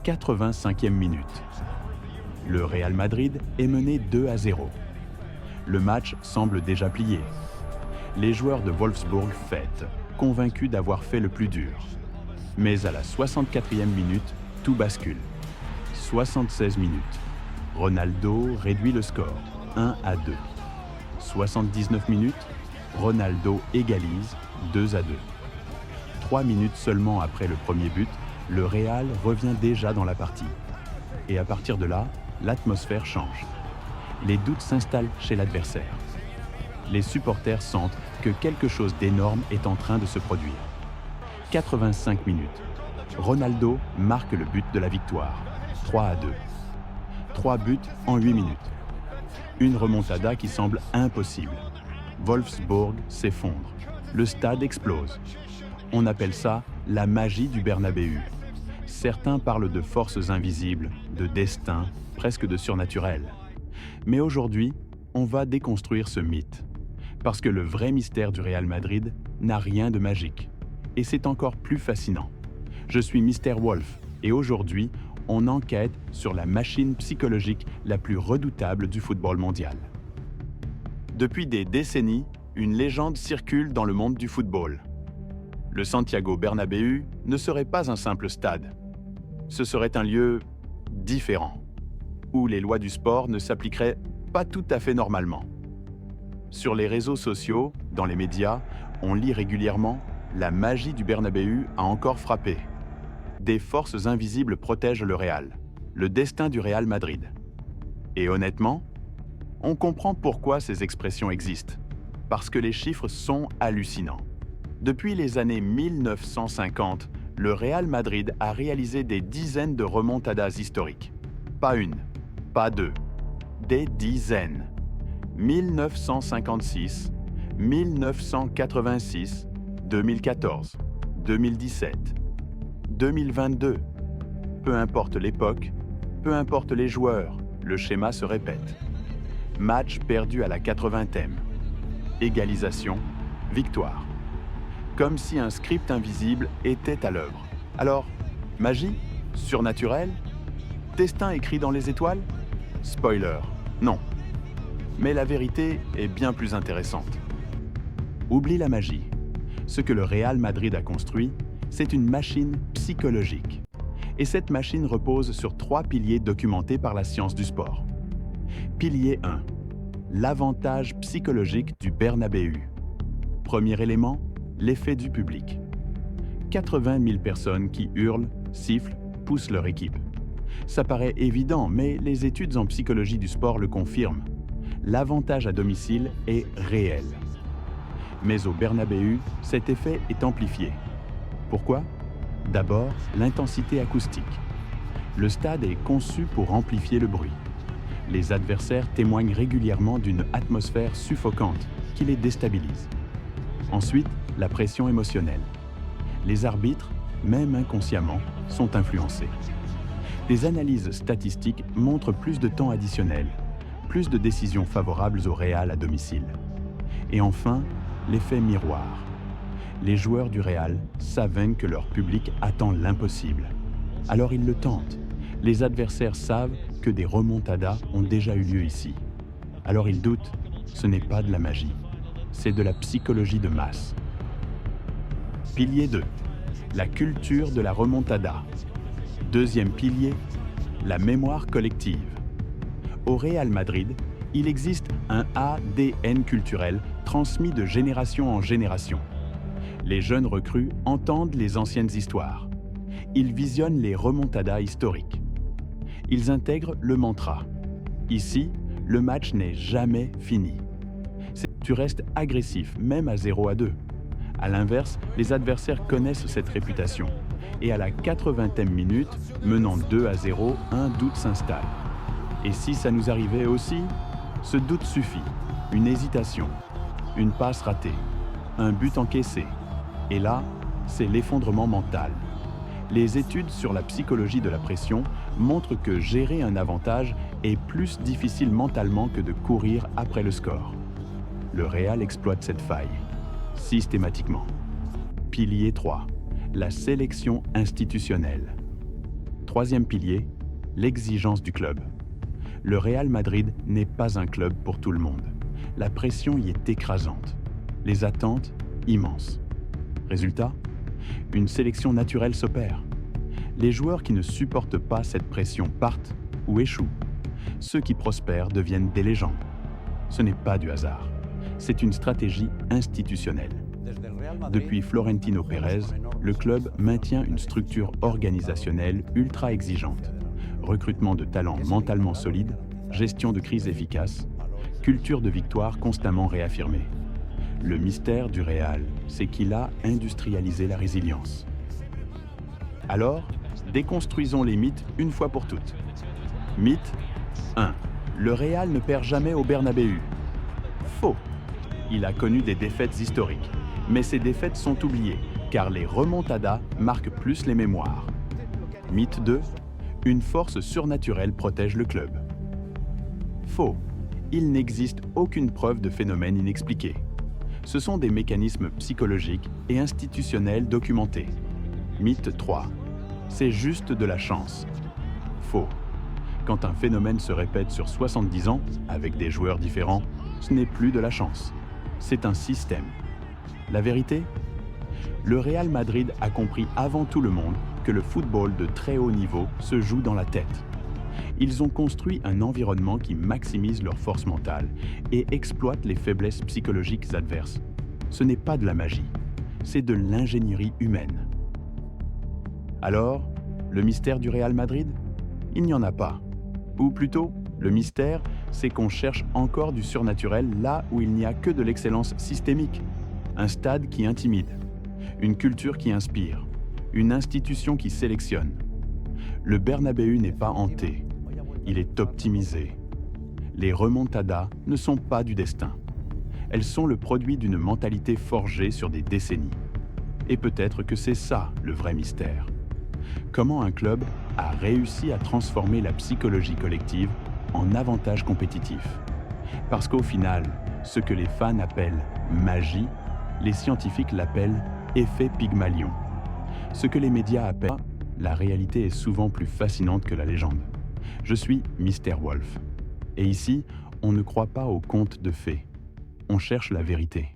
85e minute. Le Real Madrid est mené 2-0. Le match semble déjà plié. Les joueurs de Wolfsburg fêtent, convaincus d'avoir fait le plus dur. Mais à la 64e minute, tout bascule. 76 minutes. Ronaldo réduit le score, 1-2. 79 minutes, Ronaldo égalise, 2-2. 3 minutes seulement après le premier but, le Real revient déjà dans la partie. Et à partir de là, l'atmosphère change. Les doutes s'installent chez l'adversaire. Les supporters sentent que quelque chose d'énorme est en train de se produire. 85 minutes. Ronaldo marque le but de la victoire, 3-2. 3 buts en 8 minutes. Une remontada qui semble impossible. Wolfsburg s'effondre. Le stade explose. On appelle ça la magie du Bernabéu. Certains parlent de forces invisibles, de destin, presque de surnaturel. Mais aujourd'hui, on va déconstruire ce mythe. Parce que le vrai mystère du Real Madrid n'a rien de magique. Et c'est encore plus fascinant. Je suis Mr. Wolf et aujourd'hui, on enquête sur la machine psychologique la plus redoutable du football mondial. Depuis des décennies, une légende circule dans le monde du football. Le Santiago Bernabéu ne serait pas un simple stade. Ce serait un lieu différent, où les lois du sport ne s'appliqueraient pas tout à fait normalement. Sur les réseaux sociaux, dans les médias, on lit régulièrement « La magie du Bernabéu a encore frappé ». Des forces invisibles protègent le Real, le destin du Real Madrid. Et honnêtement, on comprend pourquoi ces expressions existent, parce que les chiffres sont hallucinants. Depuis les années 1950, le Real Madrid a réalisé des dizaines de remontadas historiques. Pas une, pas deux, des dizaines. 1956, 1986, 2014, 2017, 2022. Peu importe l'époque, peu importe les joueurs, le schéma se répète. Match perdu à la 80e. Égalisation, victoire. Comme si un script invisible était à l'œuvre. Alors, magie? Surnaturel? Destin écrit dans les étoiles? Spoiler, non. Mais la vérité est bien plus intéressante. Oublie la magie. Ce que le Real Madrid a construit, c'est une machine psychologique. Et cette machine repose sur 3 piliers documentés par la science du sport. Pilier 1. L'avantage psychologique du Bernabéu. Premier élément, l'effet du public. 80 000 personnes qui hurlent, sifflent, poussent leur équipe. Ça paraît évident, mais les études en psychologie du sport le confirment. L'avantage à domicile est réel. Mais au Bernabéu, cet effet est amplifié. Pourquoi? D'abord, l'intensité acoustique. Le stade est conçu pour amplifier le bruit. Les adversaires témoignent régulièrement d'une atmosphère suffocante qui les déstabilise. Ensuite, la pression émotionnelle. Les arbitres, même inconsciemment, sont influencés. Des analyses statistiques montrent plus de temps additionnel, plus de décisions favorables au Real à domicile. Et enfin, l'effet miroir. Les joueurs du Real savent que leur public attend l'impossible. Alors ils le tentent. Les adversaires savent que des remontadas ont déjà eu lieu ici. Alors ils doutent. Ce n'est pas de la magie. C'est de la psychologie de masse. Pilier 2. La culture de la remontada. Deuxième pilier, la mémoire collective. Au Real Madrid, il existe un ADN culturel transmis de génération en génération. Les jeunes recrues entendent les anciennes histoires. Ils visionnent les remontadas historiques. Ils intègrent le mantra. Ici, le match n'est jamais fini. Tu restes agressif, même à 0-2. À l'inverse, les adversaires connaissent cette réputation. Et à la 80e minute, menant 2-0, un doute s'installe. Et si ça nous arrivait aussi? Ce doute suffit. Une hésitation, une passe ratée, un but encaissé. Et là, c'est l'effondrement mental. Les études sur la psychologie de la pression montrent que gérer un avantage est plus difficile mentalement que de courir après le score. Le Real exploite cette faille, systématiquement. Pilier 3. La sélection institutionnelle. troisième pilier, l'exigence du club. Le Real Madrid n'est pas un club pour tout le monde. La pression y est écrasante. Les attentes, immenses. Résultat, une sélection naturelle s'opère. Les joueurs qui ne supportent pas cette pression partent ou échouent. Ceux qui prospèrent deviennent des légendes. Ce n'est pas du hasard. C'est une stratégie institutionnelle. Depuis Florentino Pérez, le club maintient une structure organisationnelle ultra exigeante. Recrutement de talents mentalement solides, gestion de crise efficace, culture de victoire constamment réaffirmée. Le mystère du Real, c'est qu'il a industrialisé la résilience. Alors, déconstruisons les mythes une fois pour toutes. Mythe 1. Le Real ne perd jamais au Bernabéu. Faux. Il a connu des défaites historiques. Mais ces défaites sont oubliées, car les remontadas marquent plus les mémoires. Mythe 2. Une force surnaturelle protège le club. Faux. Il n'existe aucune preuve de phénomène inexpliqué. Ce sont des mécanismes psychologiques et institutionnels documentés. Mythe 3. C'est juste de la chance. Faux. Quand un phénomène se répète sur 70 ans, avec des joueurs différents, ce n'est plus de la chance. C'est un système. La vérité ? Le Real Madrid a compris avant tout le monde que le football de très haut niveau se joue dans la tête. Ils ont construit un environnement qui maximise leur force mentale et exploite les faiblesses psychologiques adverses. Ce n'est pas de la magie, c'est de l'ingénierie humaine. Alors, le mystère du Real Madrid ? Il n'y en a pas. Ou plutôt, le mystère, c'est qu'on cherche encore du surnaturel là où il n'y a que de l'excellence systémique. Un stade qui intimide, une culture qui inspire, une institution qui sélectionne. Le Bernabéu n'est pas hanté, il est optimisé. Les remontadas ne sont pas du destin. Elles sont le produit d'une mentalité forgée sur des décennies. Et peut-être que c'est ça le vrai mystère. Comment un club a réussi à transformer la psychologie collective en avantage compétitif. Parce qu'au final, ce que les fans appellent magie, les scientifiques l'appellent effet Pygmalion. Ce que les médias appellent la réalité est souvent plus fascinante que la légende. Je suis Mr. Wolf. Et ici, on ne croit pas aux contes de fées. On cherche la vérité.